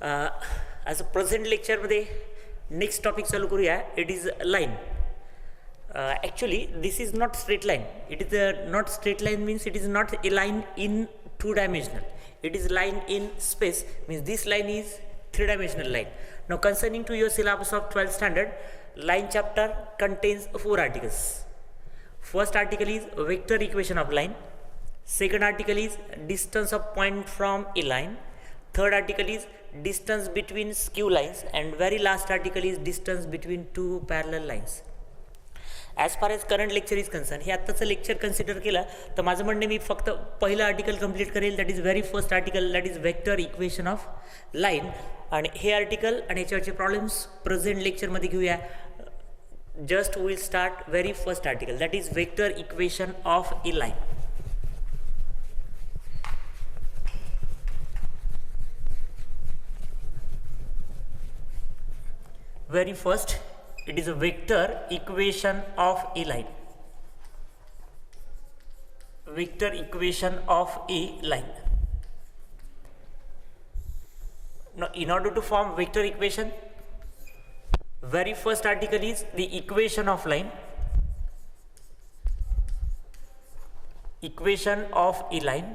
As a present लेक्चरमध्ये next topic चालू करूया. It is line. Actually this is not straight line. It is not straight line means it is not a line in two-dimensional. It is line in space means this line is three-dimensional line. Now concerning to your syllabus of 12th standard, line chapter contains 4 articles. First article is vector equation of line. Second article is distance of point from a line. Third article is distance between skew lines, and very last article is distance between two parallel lines. As far as current lecture is concern, हे आत्ताचं lecture consider केलं तर माझं म्हणणे मी फक्त पहिलं article complete करेल. That is very first article, that is vector equation of line. आणि हे आर्टिकल आणि याच्यावरचे प्रॉब्लेम्स प्रेझेंट लेक्चरमध्ये घेऊया. Just will start very first article, that is vector equation of A line. Very first, it is a vector equation of a line. Vector equation of a line. Now in order to form vector equation, very first article is the equation of line. Equation of a line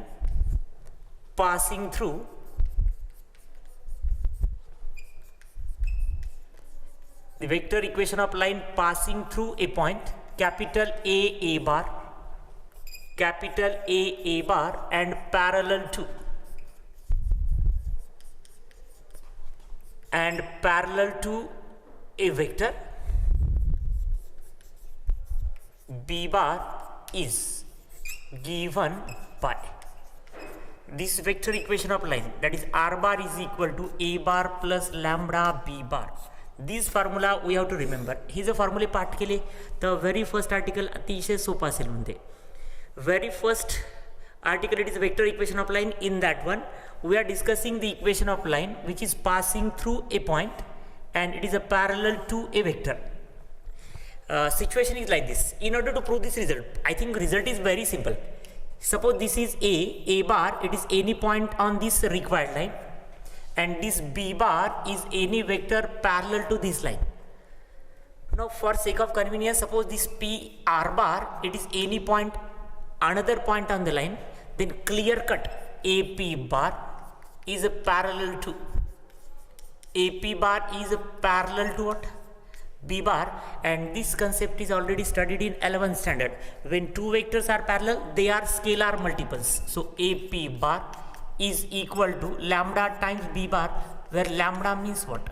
passing through the vector equation of line passing through a point capital A bar, capital A bar and parallel to a vector B bar is given by this vector equation of line, that is R bar is equal to A bar plus lambda B bar. This formula we have to remember. ही जर फॉर्म्युले पाठ केले तर very first article अतिशय सोपं असेल. म्हणते very first article it is vector equation of line. In that one we are discussing the equation of line which is passing through a point and it is a parallel to a vector. Situation is like this. In order to prove this result, I think result is very simple. Suppose this is a bar, it is any point on this required line, and this B bar is any vector parallel to this line. Now for sake of convenience, suppose this P R bar, it is any point, another point on the line, then clear cut AP bar is a parallel to AP bar is a parallel to what? B bar. And this concept is already studied in 11th standard. When two vectors are parallel, they are scalar multiples. So AP bar is equal to lambda times B bar, where lambda means what?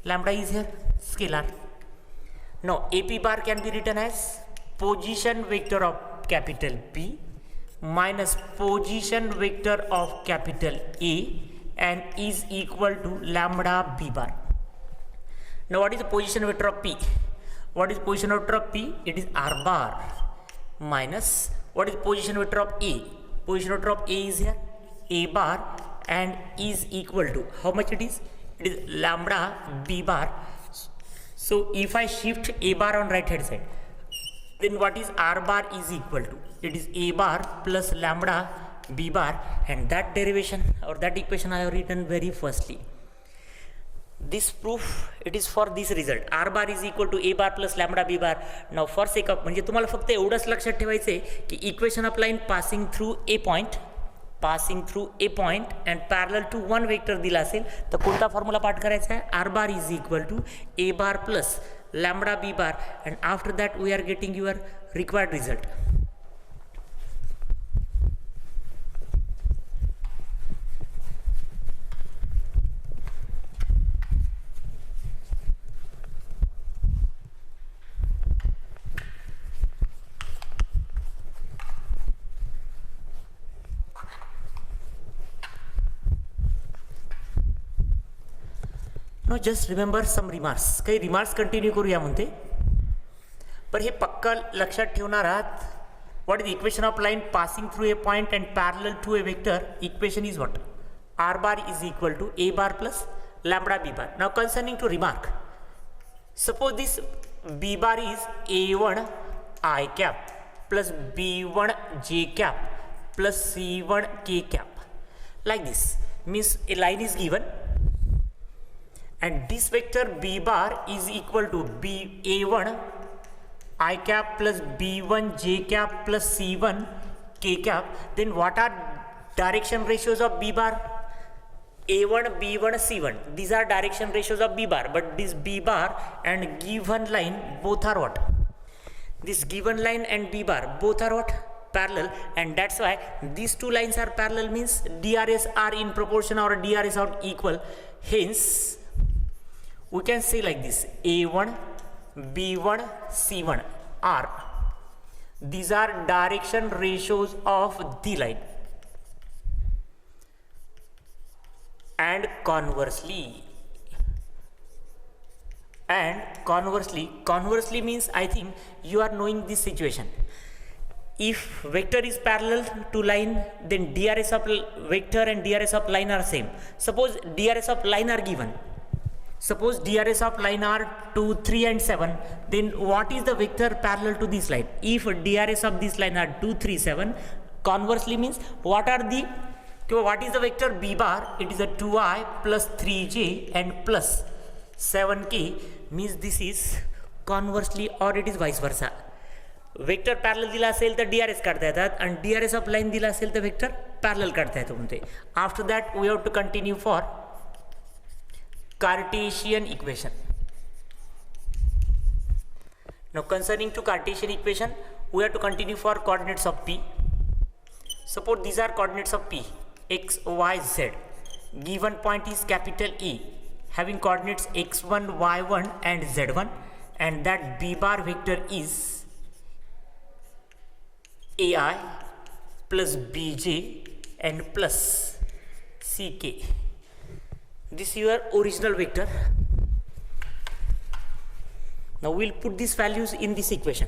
Lambda is here scalar. Now AP bar can be written as position vector of capital P minus position vector of capital A and is equal to lambda B bar. Now what is the position vector of P? What is position vector of P? It is R bar minus what is position vector of A? Position vector of A is here A bar and is equal to how much it is? It is lambda B bar. So if I shift A bar on right hand side, then what is R bar is equal to? It is A bar plus lambda B bar, and that derivation or that equation I have written very firstly. This proof it is for this result. R bar is equal to A bar plus lambda B bar. Now for sake of म्हणजे तुम्हाला फक्त एवढंच लक्षात ठेवायचं आहे की equation of line passing through a point and parallel to one vector दिला असेल तर कोणता फॉर्म्युला पाठ करायचा आहे? R bar is equal to A bar plus lambda B bar, and after that we are getting your required result. No just remember some remarks. काही remarks continue करूया म्हणते, पण हे पक्का लक्षात ठेवणार आहात. What is equation of line passing through a point and parallel to a vector? Equation is what? R bar is equal to A bar plus lambda B bar. Now concerning to remark, suppose this b bar is A1 I cap plus B1 J cap plus C1 K cap, like this. Means a line is given and this vector b bar is equal to b a1 I cap plus b1 j cap plus c1 k cap, then what are direction ratios of b bar? a1 b1 c1, these are direction ratios of b bar, but this b bar and given line both are what? This given line and b bar both are what? Parallel, and that's why these two lines are parallel, means DRS are in proportion or DRS are equal. Hence we can say like this: a1 b1 c1 are, these are direction ratios of the line. And conversely means, I think you are knowing this situation. If vector is parallel to line, then DRS of vector and DRS of line are same. Suppose DRS of line are given. Suppose DRS of line are 2, 3 and 7, then what is the vector parallel to this line? If DRS of this line are 2, 3, 7, conversely means what is the vector b bar? It is a 2i plus 3j and plus 7k, means this is conversely or it is vice versa. Vector parallel दिला असेल तर DRS काढता येतात आणि DRS of line दिला असेल तर vector parallel काढता येतो म्हणते. After that we have to continue for Cartesian equation. Now concerning to Cartesian equation, we have to continue for coordinates of P. Suppose these are coordinates of P, x, y, z. Given point is capital E, having coordinates x1, y1 and z1, and that b bar vector is ai plus bj and plus ck. This is your original vector. Now we'll put these values in this equation.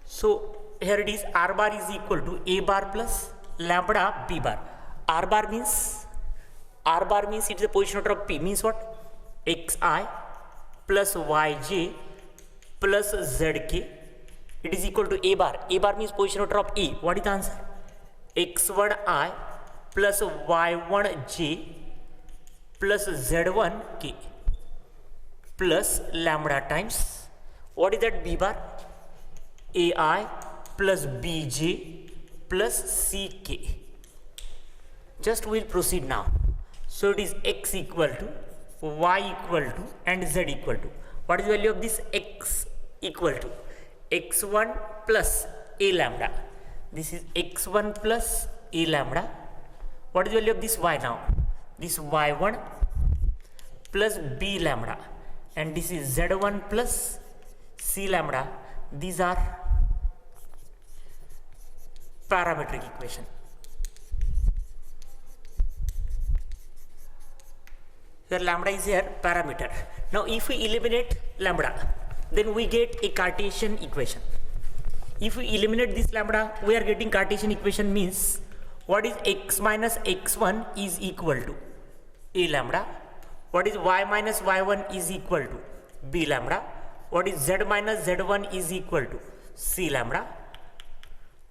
So here it is, r bar is equal to a bar plus lambda b bar. R bar means it is a position vector of P, means what? xi plus yj plus zk. It is equal to a bar. A bar means position vector of E. What is the answer? x1i plus y1j plus z1k plus lambda times, what is that b bar? ai plus bj plus ck. Just we'll proceed now. So it is x equal to, y equal to and z equal to. What is the value of this? X equal to x1 plus a lambda. This is x1 plus a lambda. What is the value of this y now? This y1 plus b lambda, and this is z1 plus c lambda. These are parametric equation. Here lambda is here parameter. Now if we eliminate lambda, then we get a Cartesian equation. If we eliminate this lambda, we are getting Cartesian equation, means what is x minus x1 is equal to a lambda. What is y minus y1 is equal to b lambda. What is z minus z1 is equal to c lambda.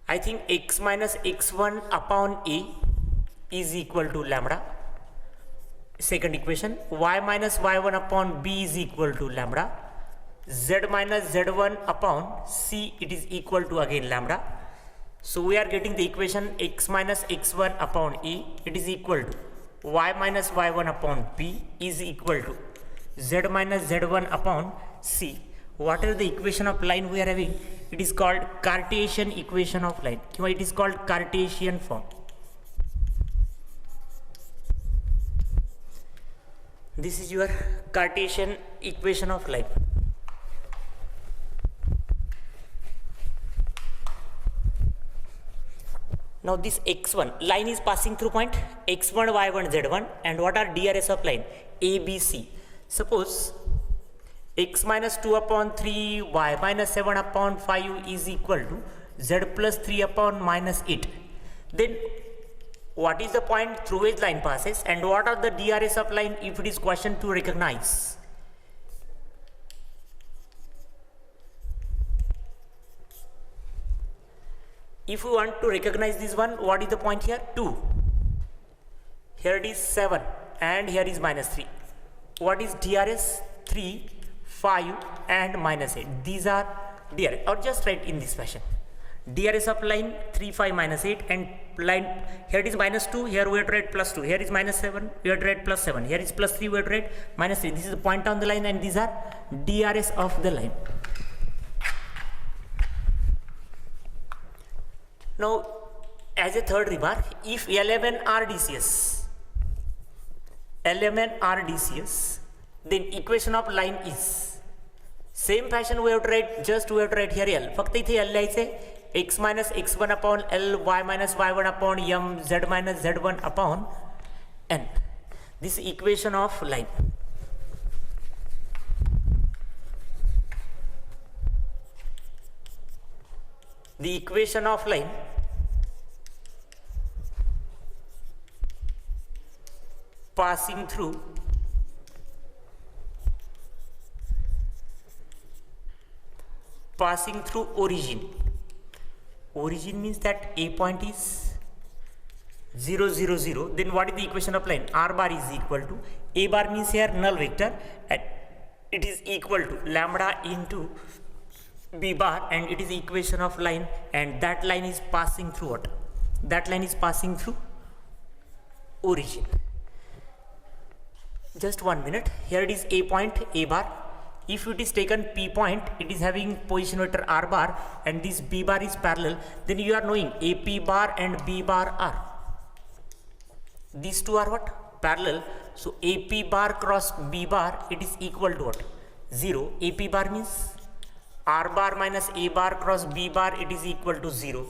I think x minus x1 upon a is equal to lambda. Second equation, y minus y1 upon b is equal to lambda. Z minus z1 upon c, it is equal to again lambda. So we are getting the equation x minus x1 upon a, it is equal to y minus y1 upon b is equal to z minus z1 upon c. What is the equation of line we are having? It is called Cartesian equation of line. It is called Cartesian form. This is your Cartesian equation of line. Now this x1, line is passing through point x1, y1, z1, and what are DRS of line? A, B, C. Suppose x minus 2 upon 3, y minus 7 upon 5 is equal to z plus 3 upon minus 8. Then what is the point through which line passes, and what are the DRS of line if it is question to recognize? If we want to recognize this one, what is the point here? 2. Here it is 7 and here is minus 3. what is DRS? 3, 5 and -8. These are DRS, or just write in this fashion. DRS of line 3, 5, -8, and line here it is -2, here we have to write +2, here is -7, we have to write +7, here is +3, we have to write -3. This is the point on the line, and these are DRS of the line. Now, as a third remark, if LMN are DCS, then equation of line is same fashion. We have to write here L. फक्त इथे L लिहायचे, x minus x1 upon L, y minus y1 upon m, z minus z1 upon n. This equation of line. The equation of line passing through origin. Origin means that a point is 0, 0, 0. Then what is the equation of line? R bar is equal to, a bar means here null vector, and it is equal to lambda into b bar, and it is equation of line, and that line is passing through what? That line is passing through origin. Just 1 minute. Here it is a point, a bar. If it is taken P point, it is having position vector R bar, and this B bar is parallel, then you are knowing AP bar and B bar are, these two are what? Parallel. So AP bar cross B bar, it is equal to what? 0. AP bar means R bar minus A bar cross B bar, it is equal to 0.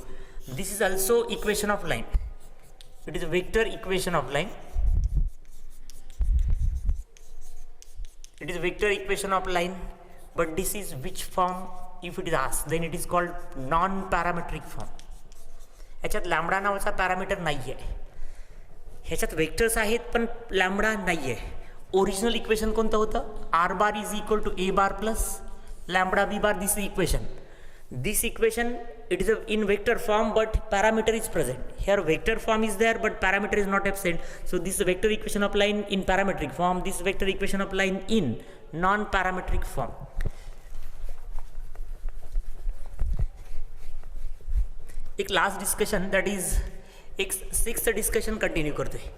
This is also equation of line. It is a vector equation of line. It is a vector equation of line, but this is which form? If it is asked, then it is called non-parametric form. ह्याच्यात lambda नावाचा parameter नाही आहे, ह्याच्यात vectors आहेत पण lambda नाही आहे. Original equation कोणतं होतं? R bar is equal to A bar plus lambda B bar. This equation, this equation, it is in vector form but parameter is present. Here vector form is there but parameter is not absent. So this is vector equation of line in parametric form, this vector equation of line in non-parametric form. एक last discussion, that is एक sixth discussion continue करते हैं.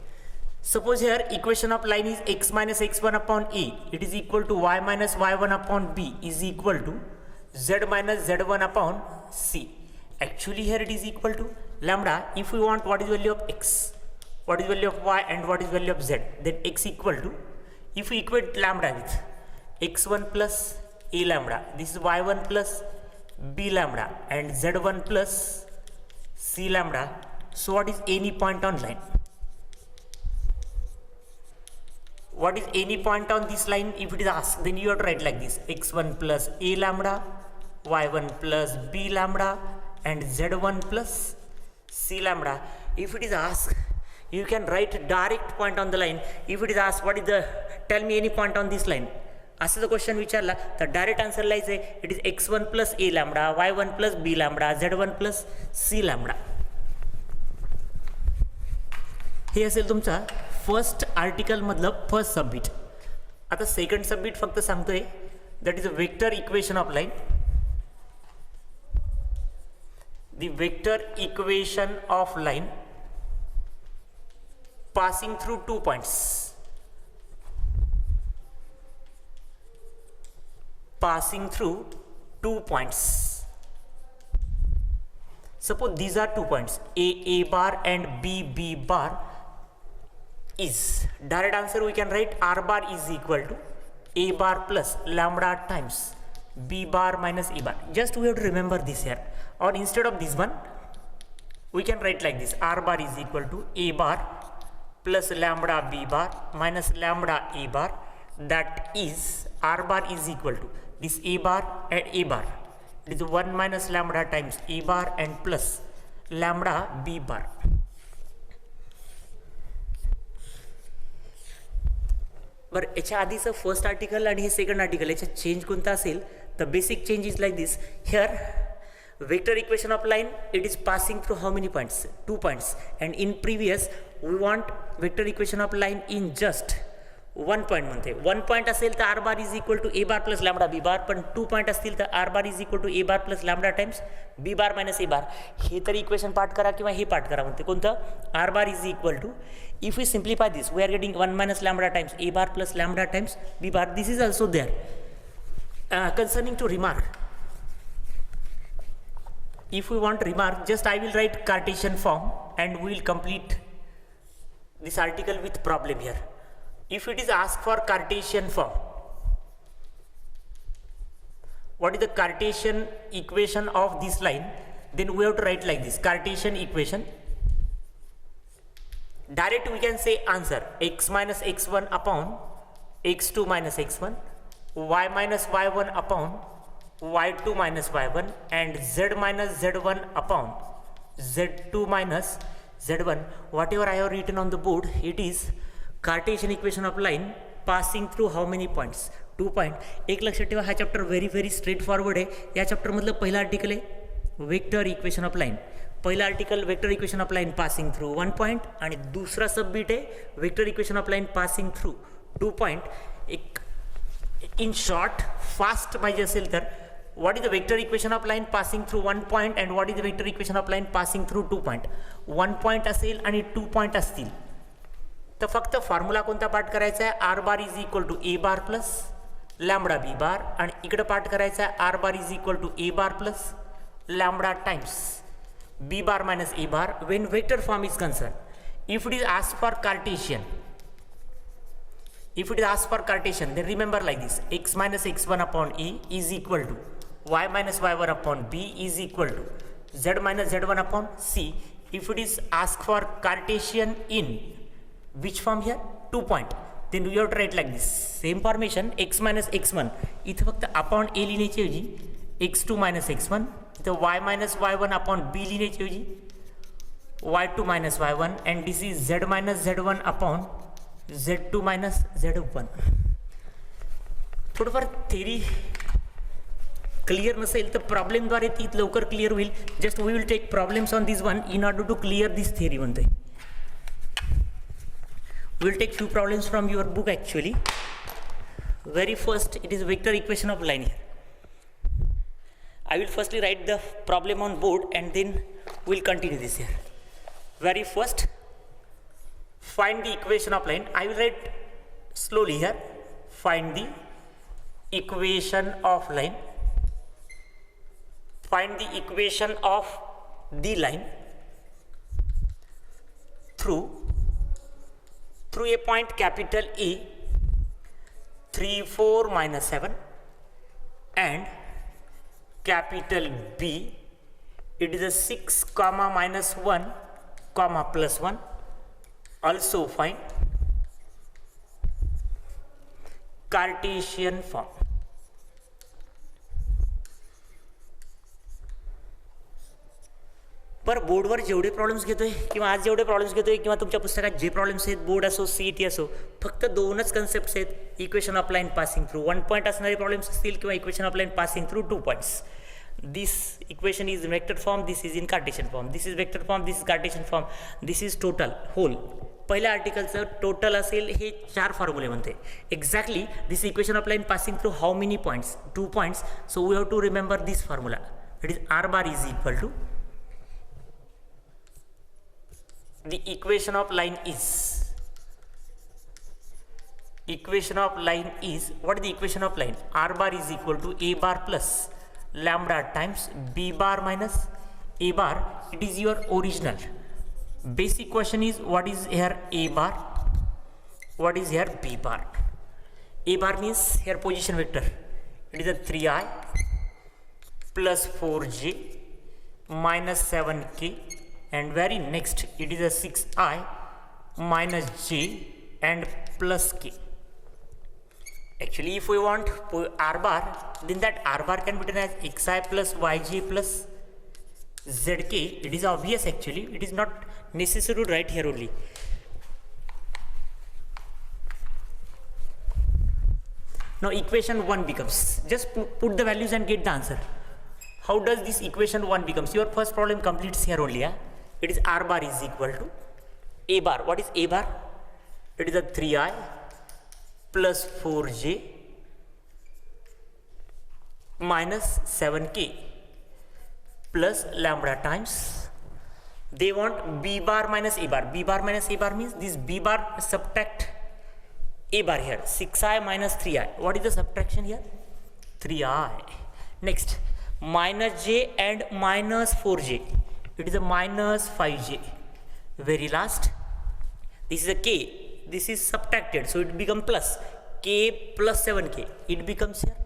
Suppose here equation of line is x minus x1 upon a, it is equal to y minus y1 upon b is equal to z minus z1 upon c. Actually here it is equal to lambda. If we want what is value of x, what is value of y, and what is value of z, then x equal to, if we equate lambda with x1 plus a lambda, this is y1 plus b lambda and z1 plus c lambda. So what is any point on line? What is any point on this line? If it is asked, then you have to write like this: x1 plus a lambda, y1 plus b lambda and z1 plus c lambda. If it is asked, you can write direct point on the line. If it is asked what is the, tell me any point on this line, असं जर question विचारला तर direct answer लिहायचं आहे, it is x1 plus a lambda, y1 plus b lambda, z1 plus c lambda. हे असेल तुमचा first article मधलं फर्स्ट सबमिट. आता सेकंड सबमिट फक्त सांगतोय, that is a vector equation of line. The vector equation of line passing through 2 points. Passing through 2 points. Suppose these are 2 points, A bar and B bar. Is direct answer we can write R bar is equal to A bar plus lambda times B bar minus A bar. Just we have to remember this here, or instead of this one we can write like this: R bar is equal to A bar plus lambda B bar minus lambda A bar. That is R bar is equal to this A bar and A bar. It is 1 minus lambda times A bar and plus lambda B bar. बरं, याच्या आधीचं first article आणि हे second article याच्यात change कोणता असेल तर basic change is like this. Here vector equation of line, it is passing through how many points? 2 points. And in previous we want vector equation of line in just 1 point म्हणते. 1 point असेल तर R bar is equal to A bar plus lambda B bar, पण 2 point असतील तर R bar is equal to A bar plus lambda times B bar minus A bar. हे तरी equation पाठ करा किंवा हे पाठ करा म्हणते. कोणतं? R bar is equal to, if we simplify this we are getting 1 minus lambda times a bar plus lambda times B bar. This is also there. Concerning to remark, if we want remark, just I will write Cartesian form and we will complete this article with problem here. If it is asked for Cartesian form, what is the Cartesian equation of this line, then we have to write like this. Cartesian equation, direct we can say answer x minus x1 upon x2 minus x1, y minus y1 upon y2 minus y1, and z minus z1 upon z2 minus z1. Whatever I have written on the board, it is Cartesian equation of line passing through how many points? 2 point. एक लक्षात ठेवा, हा chapter very straight forward आहे. या chapter मधलं पहिलं article आहे vector equation of line. पहिला article vector equation of line passing through 1 point, आणि दुसरा सबबिट आहे vector equation of line passing through 2 point. एक इन शॉर्ट फास्ट पाहिजे असेल तर what is the vector equation of line passing through 1 point and what is the vector equation of line passing through 2 point. 1 point असेल आणि 2 point असतील तर फक्त formula कोणता पाठ करायचा आहे? R bar is equal to A bar plus lambda B bar, आणि इकडे पाठ करायचा आहे r bar is equal to A bar plus lambda times B bar minus A bar when vector form is concern. If it is asked for Cartesian, if it is asked for Cartesian, then remember like this: x minus x1 upon e is equal to y minus y1 upon b is equal to z minus z1 upon c. If it is asked for Cartesian in which form here? 2 point, then we have to write like this. Same formation, x minus x1 इथे फक्त upon a लिहिण्याची ऐवजी x2 minus x1, इथे y minus y1 upon b लिहिण्याची ऐवजी y2 minus y1, and this is z minus z1 upon z2 minus z1. थोडंफार theory clear नसेल तर प्रॉब्लेमद्वारे ती लवकर क्लिअर होईल. Just we will take problems on this one in order to clear this theory म्हणते. We will take few problems from your book actually. Very first it is vector equation of line here. I will firstly write the problem on board and then we will continue this here. Very first, find the equation of line. I will write slowly here. Find the equation of line. Find the equation of the line through a point capital A 3, 4, minus 7 and capital B, it is a 6, comma minus 1, comma plus 1. Also find Cartesian form. पर बोर्डवर जेवढे problems घेतोय किंवा आज जेवढे problems घेतोय किंवा तुमच्या पुस्तकात जे प्रॉब्लेम्स आहेत, बोर्ड असो सीईटी असो, फक्त दोनच कन्सेप्ट्स आहेत. Equation of line passing through 1 point असणारे प्रॉब्लेम्स असतील किंवा equation of line passing through 2 points. This equation is vector form, this is in Cartesian form, this is vector form, this is Cartesian form, this is total whole. पहिल्या आर्टिकलचं total असेल हे 4 फॉर्म्युले म्हणते. Exactly this equation of line passing through how many points? 2 points. So we have to remember this formula. It is r bar is equal to the equation of line is what is the equation of line? R bar is equal to a bar plus lambda times b bar minus a bar. It is your original. Basic question is what is here a bar, what is here b bar. A bar means here position vector. It is a 3i plus 4j minus 7k, and very next it is a 6i minus j and plus k. Actually if we want r bar, then that r bar can be written as xi plus yj plus zk. It is obvious actually, it is not necessary to write here only. Now equation 1 becomes, just put the values and get the answer. How does this equation 1 becomes? Your first problem completes here only. It is r bar is equal to a bar. What is a bar? It is a 3i plus 4j minus 7k plus lambda times. They want b bar minus a bar. B bar minus a bar means this b bar subtract a bar here. 6i minus 3i. What is the subtraction here? 3i. Next, minus j and minus 4j. It is a minus 5j. Very last, this is a k. This is subtracted, so it becomes plus. K plus 7k. It becomes here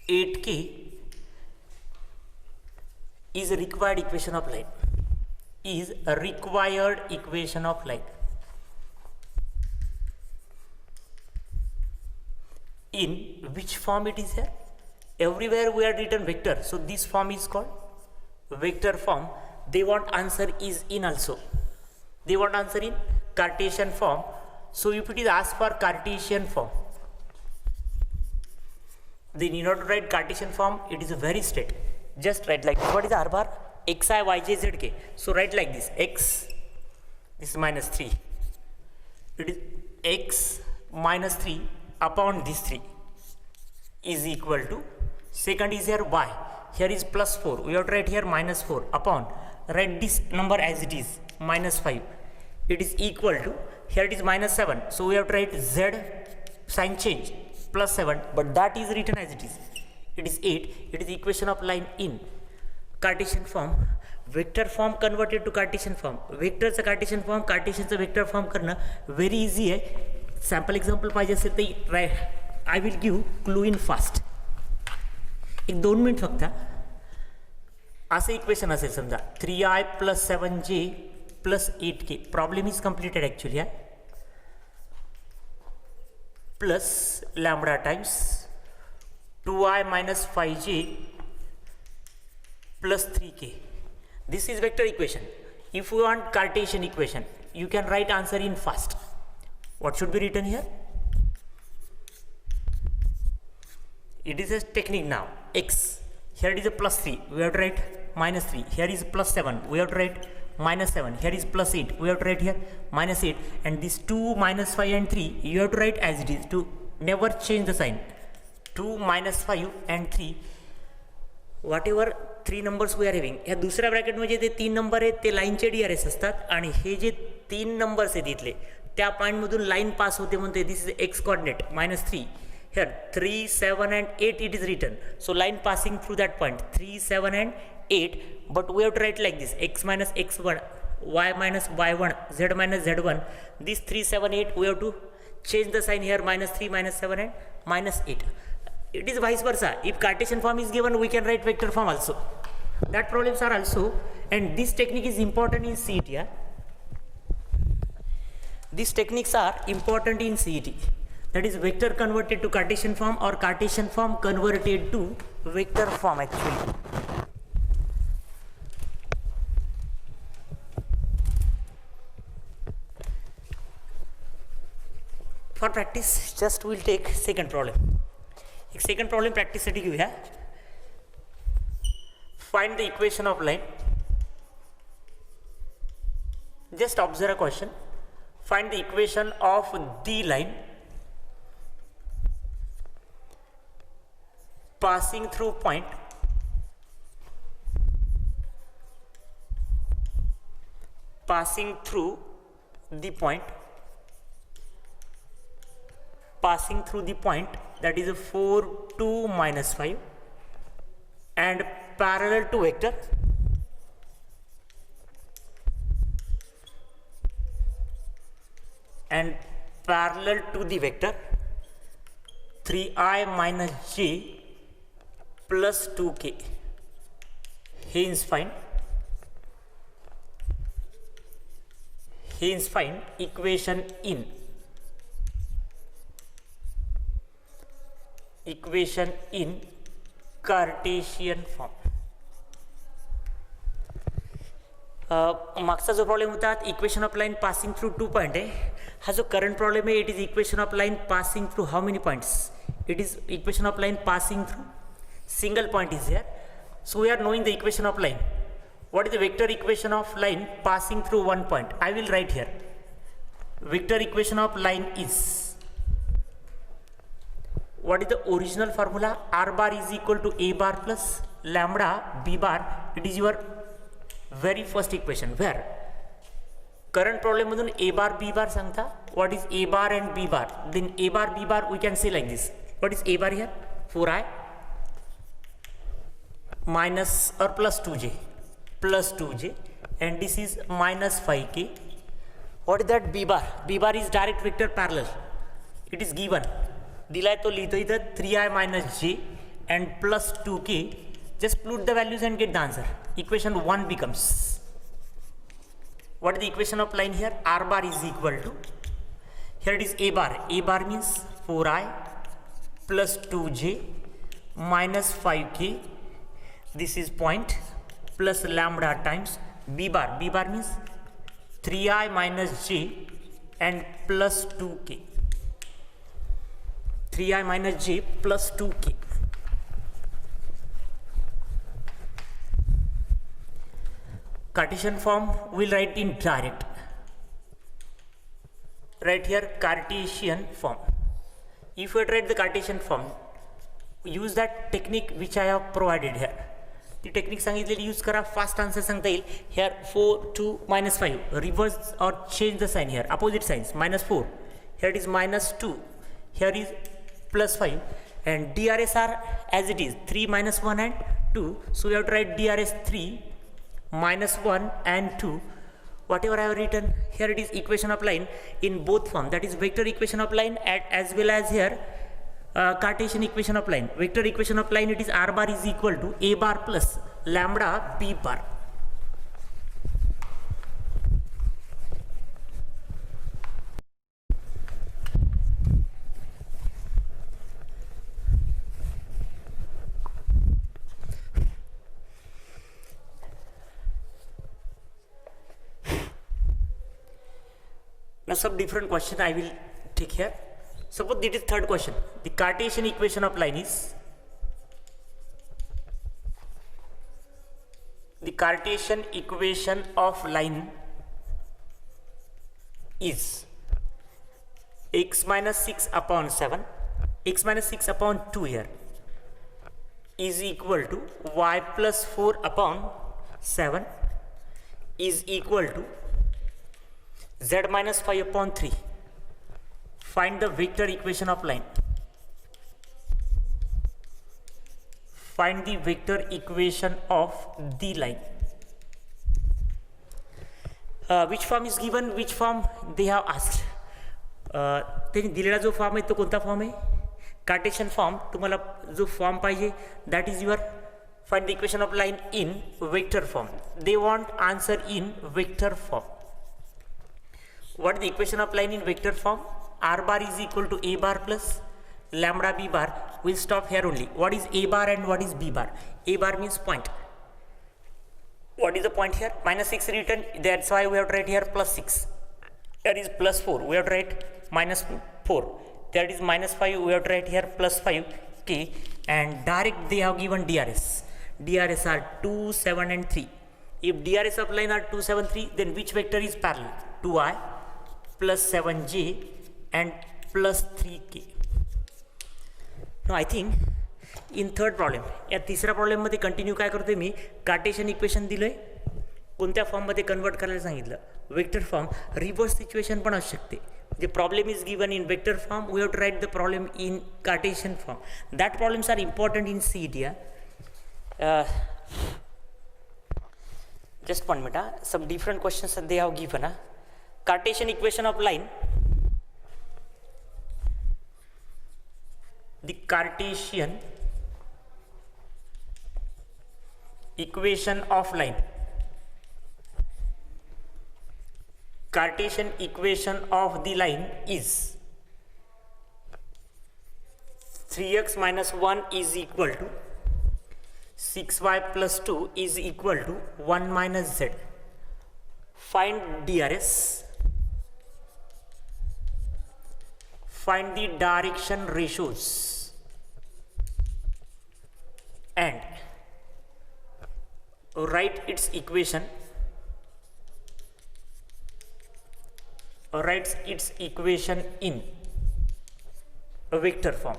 8k is a required equation of line. Is a required equation of line. In which form it is here? Everywhere we are written vector, so this form is called vector form. They want answer is in also. They want answer in Cartesian form. So if it is asked for Cartesian form, they need not write Cartesian form. It is very straight. Just write like this. What is r bar? Xi, yj, zk. So write like this. X, this is minus 3. It is x minus 3 upon this 3 is equal to, second is here y. Here is plus 4. We have to write here minus 4 upon, write this number as it is, minus 5. It is equal to, here it is minus 7. So we have to write z sign change plus 7, but that is written as it is. It is 8. It is equation of line in Cartesian form. Vector form converted to Cartesian form. Vector से Cartesian form, Cartesian से vector form करना very easy है. Sample example पाहिजे असेल तर I will give clue in fast. एक 2 minute फक्त. असं इक्वेशन असेल समजा 3i plus 7j plus 8k. Problem is completed actually. Yeah? Plus lambda times 2i minus 5j plus 3k. This is vector equation. If you want Cartesian equation, you can write answer in fast. What should be written here? It is a technique now. X, here it is a plus 3, we have to write minus 3. Here is plus 7, we have to write minus 7. Here is plus 8, we have to write here minus 8. And this 2, minus 5 and 3, you have to write as it is, to never change the sign. 2, minus 5 and 3. Whatever 3 numbers we are having, ह्या दुसऱ्या ब्रॅकेटमध्ये जे 3 number आहेत ते लाईनचे DRS असतात आणि हे जे 3 numbers आहेत इथले त्या पॉईंटमधून line पास होते म्हणते this is x coordinate minus 3. Here 3, 7 and 8 it is written. So line passing through that point 3, 7 and 8, but we have to write like this: x minus x1, y minus y1, z minus z1. This 3, 7, 8 we have to change the sign here, minus 3, minus 7 and minus 8. It is vice versa. If Cartesian form is given, we can write vector form also. That problems are also, and this technique is important in CET. Yeah? These techniques are important in CET. That is vector converted to Cartesian form or Cartesian form converted to vector form actually. For practice, just we'll take second problem. Second problem practice साठी घेऊया. Find the equation of line. Just observe a question. Find the equation of the line passing through point passing through the point that is a 4, 2, minus 5 and parallel to vector and parallel to the vector 3i minus j plus 2k. Hence find equation in Cartesian form. मागचा जो problem होता equation of line passing through 2 point है. हा जो current problem है it is equation of line passing through how many points? It is equation of line passing through single point is here. So we are knowing the equation of line. What is the vector equation of line passing through one point? I will write here. Vector equation of line is what is the original formula? R bar is equal to A bar plus lambda B bar. It is your very first equation where current problem मधून A bar B bar सांगता. What is A bar and B bar? Then A bar B bar we can say like this. What is A bar here? 4i minus or plus 2j and this is minus 5k. What is that B bar? B bar is direct vector parallel. It is given. दिलाय तो लिहितो इथं 3i minus j and plus 2k. Just put the values and get the answer. Equation 1 becomes, what is the equation of line here? R bar is equal to, here it is A bar. A bar means 4i plus 2j minus 5k. This is point plus lambda times B bar. B bar means 3i minus j and plus 2k. 3i minus j plus 2k. Cartesian form we'll write in direct. Right here Cartesian form. If you write the Cartesian form, use that technique which I have provided here. ती technique सांगितलेली use करा, fast answer सांगता येईल. Here 4 2 minus 5, reverse or change the sign here, opposite signs. minus 4, here it is minus 2, here is plus 5, and DRS are as it is 3 minus 1 and 2. So we have to write DRS 3 minus 1 and 2. Whatever I have written here, it is equation of line in both form, that is vector equation of line as well as here Cartesian equation of line. Vector equation of line, it is R bar is equal to A bar plus lambda B bar. Now some different question I will take here. Suppose this is third question. The Cartesian equation of line is, the Cartesian equation of line is x minus 6 upon 7, x minus 6 upon 2 here is equal to y plus 4 upon 7 is equal to z minus 5 upon 3. Find the vector equation of line. Find the vector equation of the line. Which form is given? Which form they have asked? त्यांनी दिलेला जो form आहे तो कोणता form आहे? Cartesian form. तुम्हाला जो form पाहिजे that is your find the equation of line in vector form. They want answer in vector form. What is the equation of line in vector form? R bar is equal to A bar plus lambda B bar. We'll stop here only. What is A bar and what is B bar? A bar means point. What is the point here? Minus 6 written, that's why we have to write here plus 6. There is plus 4, we have to write minus 4. There is minus 5, we have to write here plus 5k. And direct they have given DRS. DRS are 2, 7 and 3. If DRS of line are 2, 7, 3, then which vector is parallel? 2i plus 7j and plus 3k. Now I think in third problem, या तिसऱ्या problem मध्ये continue काय करतोय मी, Cartesian equation दिलंय, कोणत्या form मध्ये convert करायला सांगितलं, वेक्टर फॉर्म. रिव्हर्स सिच्युएशन पण असू शकते. The problem is given in vector form, we have to write the problem in Cartesian form. That problems are important in CET. Just 1 minute. Some different questions that they have given. Cartesian equation of line. The Cartesian equation of line. Cartesian equation of the line is 3x minus 1 is equal to 6y plus 2 is equal to 1 minus z. Find DRS. Find the direction ratios and write its equation. Writes its equation in a vector form.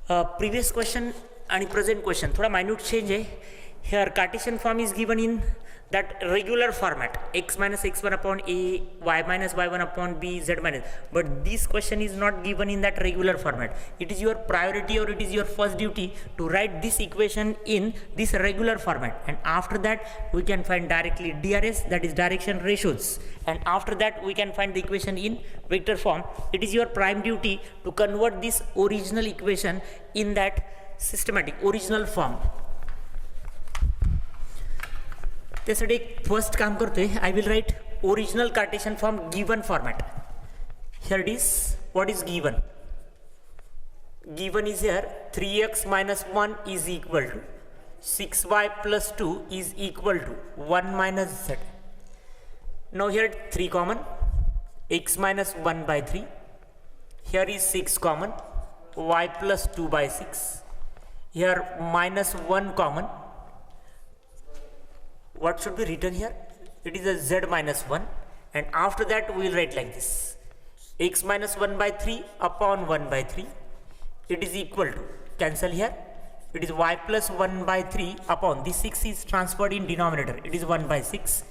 Previous question and present question थोड़ा minute change है. Here Cartesian form is given in that regular format, x minus x1 upon a, y minus y1 upon b, z minus. But this question is not given in that regular format. It is your priority or it is your first duty to write this equation in this regular format, and after that we can find directly DRS, that is direction ratios, and after that we can find the equation in vector form. It is your prime duty to convert this original equation in that systematic original form. त्यासाठी एक first काम करतोय. I will write original Cartesian form given format. Here it is. What is given? Given is here 3x minus 1 is equal to 6y plus 2 is equal to 1 minus z. Now here 3 common, x minus 1 by 3. Here is 6 common, y plus 2 by 6. Here minus 1 common. What should be written here? It is a z minus 1, and after that we will write like this: x minus 1 by 3 upon 1 by 3. It is equal to, cancel here, it is y plus 1 by 3 upon, this 6 is transferred in denominator, it is 1 by 6,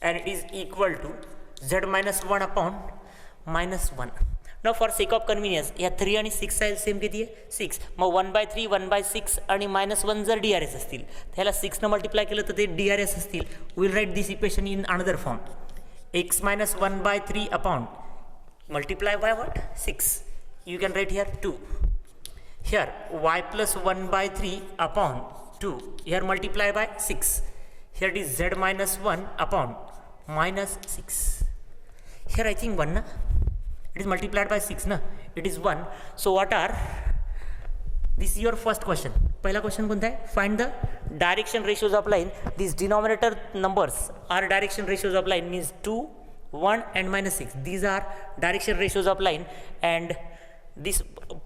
and it is equal to z minus 1 upon minus 1. Now for sake of convenience, या 3 आणि 6 चा LCM किती आहे? 6. मग 1 by 3, 1 by 6 आणि -1 जर DRS असतील, त्याला 6 न मल्टिप्लाय केलं तर ते DRS असतील. We'll write this equation in another form. x minus 1 by 3 upon, multiply by what? 6. You can write here 2. Here y plus 1 by 3 upon 2. Here multiply by 6. Here it is z minus 1 upon minus 6. Here I think 1 na? It is multiplied by 6 na? It is 1. So what are, this is your first question. पहला question कोणता है? Find the direction ratios of line. These denominator numbers are direction ratios of line, means 2, 1 and minus 6. These are direction ratios of line, and this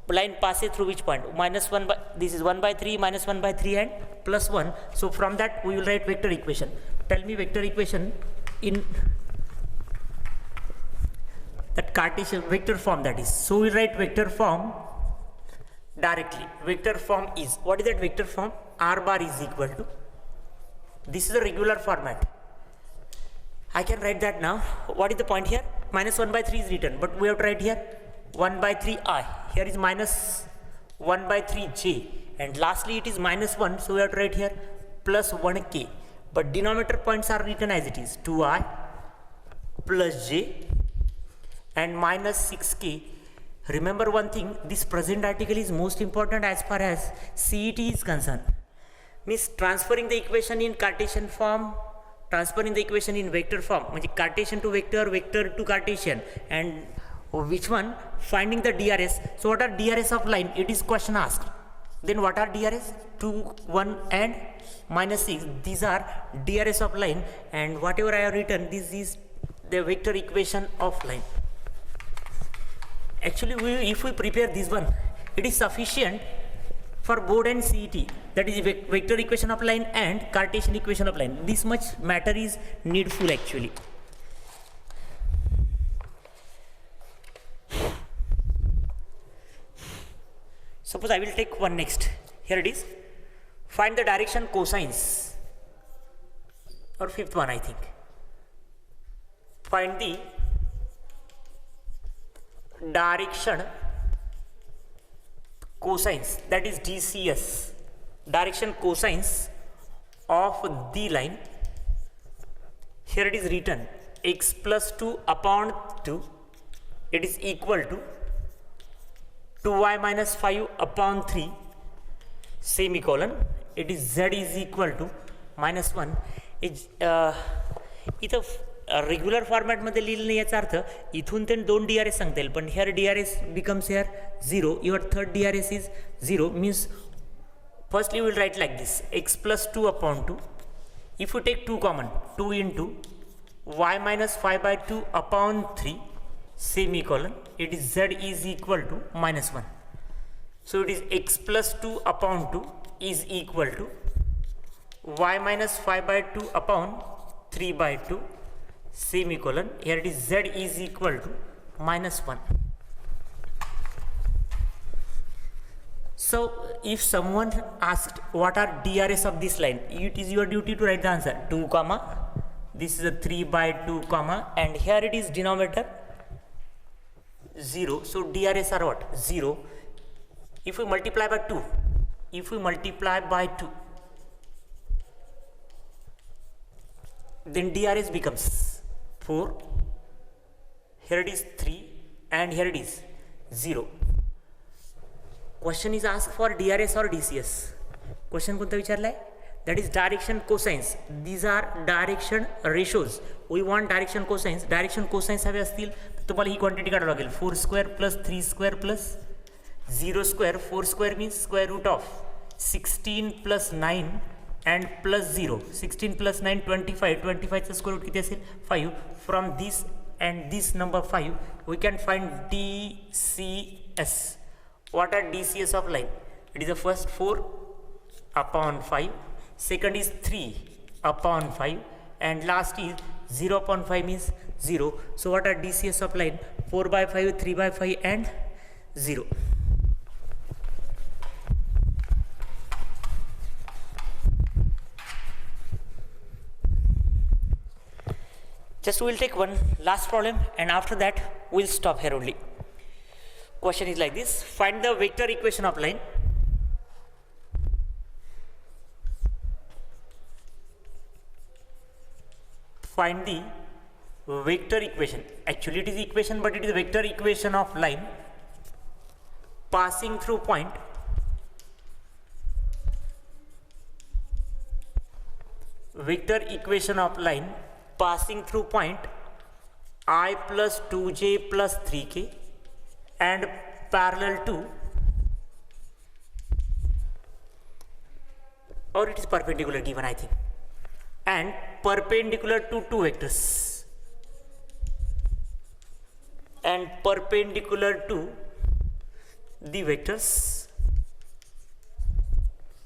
line passes through which point? Minus 1 by, this is 1 by 3, minus 1 by 3 and plus 1. So from that we will write vector equation. Tell me vector equation in that Cartesian vector form, that is. So we write vector form directly. Vector form is, what is that vector form? R bar is equal to, this is a regular format. I can write that now. What is the point here? Minus 1 by 3 is written, but we have to write here 1 by 3 I. Here is minus 1 by 3 j, and lastly it is minus 1, so we have to write here plus 1 k. But denominator points are written as it is, 2i plus j and minus 6k. Remember one thing, this present article is most important as far as CET is concerned. Means transferring the equation in Cartesian form, transferring the equation in vector form, means Cartesian to vector, vector to Cartesian, and which one? Finding the DRS. So what are DRS of line? It is question asked. Then what are DRS? 2, 1 and minus 6. These are DRS of line, and whatever I have written, this is the vector equation of line. Actually, if we prepare this one, it is sufficient for board and CET. That is vector equation of line and Cartesian equation of line. This much matter is needful actually. Suppose I will take one next. Here it is. Find the direction cosines. Or fifth one, I think. Find the direction cosines, that is DCS, direction cosines of the line. Here it is written x plus 2 upon 2, it is equal to 2y minus 5 upon 3 semicolon, it is z is equal to minus 1. इथं regular फॉर्मॅटमध्ये लिहिलं नाही, याचा अर्थ इथून ते 2 DRS सांगता येईल, पण here DRS becomes here 0. Your third DRS is 0, means firstly will write like this x plus 2 upon 2. If you take 2 common, 2 into y minus 5 by 2 upon 3 semicolon, it is z is equal to minus 1. So it is x plus 2 upon 2 is equal to y minus 5 by 2 upon 3 by 2 semicolon. Here it is z is equal to minus 1. So if someone asked what are DRS of this line, it is your duty to write the answer 2 comma, this is a 3 by 2 comma, and here it is denominator 0, so DRS are what? 0. If we multiply by 2, then DRS becomes 4, here it is 3, and here it is 0. Question is asked for DRS or DCS. Question कोणता विचारलाय? That is direction cosines. These are direction ratios. We want direction cosines. Direction cosines हवे असतील तर तुम्हाला ही quantity काढावी लागेल. 4 square plus 3 square plus 0 square. 4 square means square root of 16 plus 9 and plus 0. 16 plus 9 25. 25 चा square root किती असेल? 5. From this and this number 5 we can find DCS. What are DCS of line? It is the first 4 upon 5, second is 3 upon 5, and last is 0 upon 5 means 0. So what are DCS of line? 4 by 5, 3 by 5 and 0. Just we will take one last problem and after that we will stop here only. Question is like this: find the vector equation of line. Find the vector equation. Actually, it is equation, but it is a vector equation of line passing through point vector equation of line passing through point I plus 2j plus 3k and parallel to, or it is perpendicular given I think, and perpendicular to two vectors, and perpendicular to the vectors.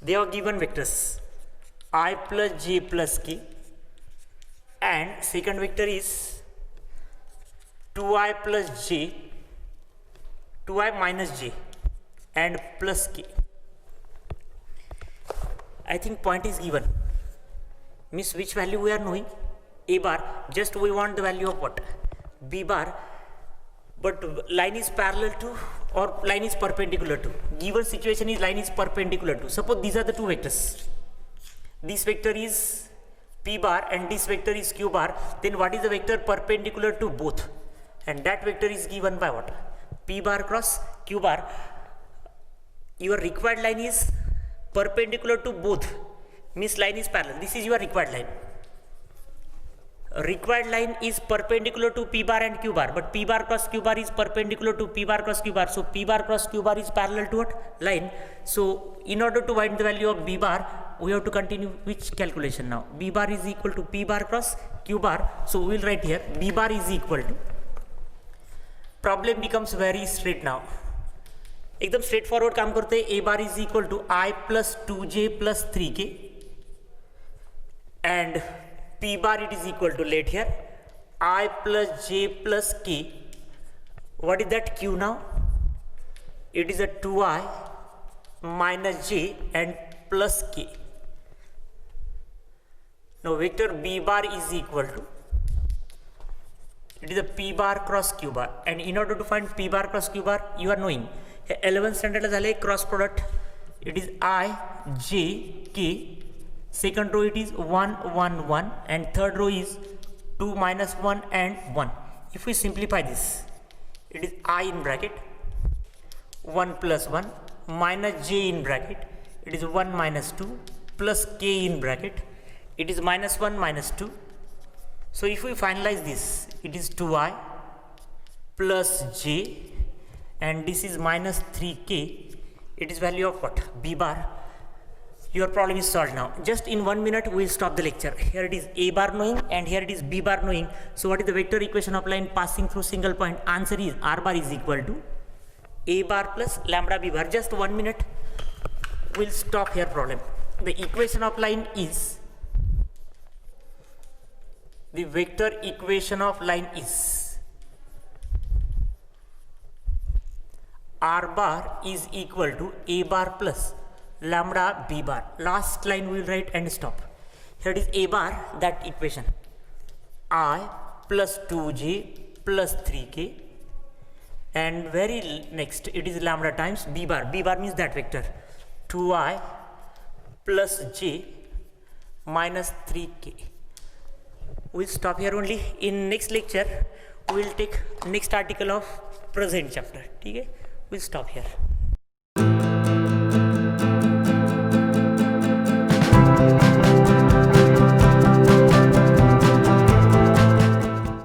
They are given vectors I plus j plus k, and second vector is 2i plus j, 2i minus j and plus k. I think point is given, means which value we are knowing? A bar, just we want the value of what? B bar, but line is parallel to or line is perpendicular to. Given situation is line is perpendicular to. Suppose these are the two vectors. This vector is P bar and this vector is Q bar. Then what is the vector perpendicular to both? And that vector is given by what? P bar cross Q bar. Your required line is perpendicular to both, means line is parallel. This is your required line. Required line is perpendicular to P bar and Q bar, but P bar cross Q bar is perpendicular to P bar cross Q bar. So P bar cross Q bar is parallel to what? Line. So in order to find the value of B bar, we have to continue which calculation now? B bar is equal to P bar cross Q bar. So we will write here B bar is equal to, problem becomes very straight now. एकदम straight forward काम करते हैं. A bar is equal to I plus 2j plus 3k and P bar it is equal to, let here, I plus j plus k. What is that Q now? It is a 2i minus j and plus k. Now vector B bar is equal to, it is a P bar cross Q bar, and in order to find P bar cross Q bar, you are knowing 11th standard झाले cross product. It is I j k. Second row it is 1 1 1 and third row is 2 minus 1 and 1. If we simplify this, it is I in bracket 1 plus 1 minus j in bracket, it is 1 minus 2 plus k in bracket, it is minus 1 minus 2. So if we finalize this, it is 2i plus j and this is minus 3k. It is value of what? B bar. Your problem is solved now. Just in 1 minute we will stop the lecture. Here it is A bar knowing and here it is B bar knowing. So what is the vector equation of line passing through single point? Answer is R bar is equal to A bar plus lambda B bar. Just 1 minute we will stop here problem. The equation of line is, the vector equation of line is r bar is equal to a bar plus lambda b bar. Last line we will write and stop. Here it is a bar, that equation, I plus 2j plus 3k, and very next it is lambda times b bar. B bar means that vector, 2i plus j minus 3k. We'll stop here only. In next lecture we will take next article of present chapter. Okay, we'll stop here.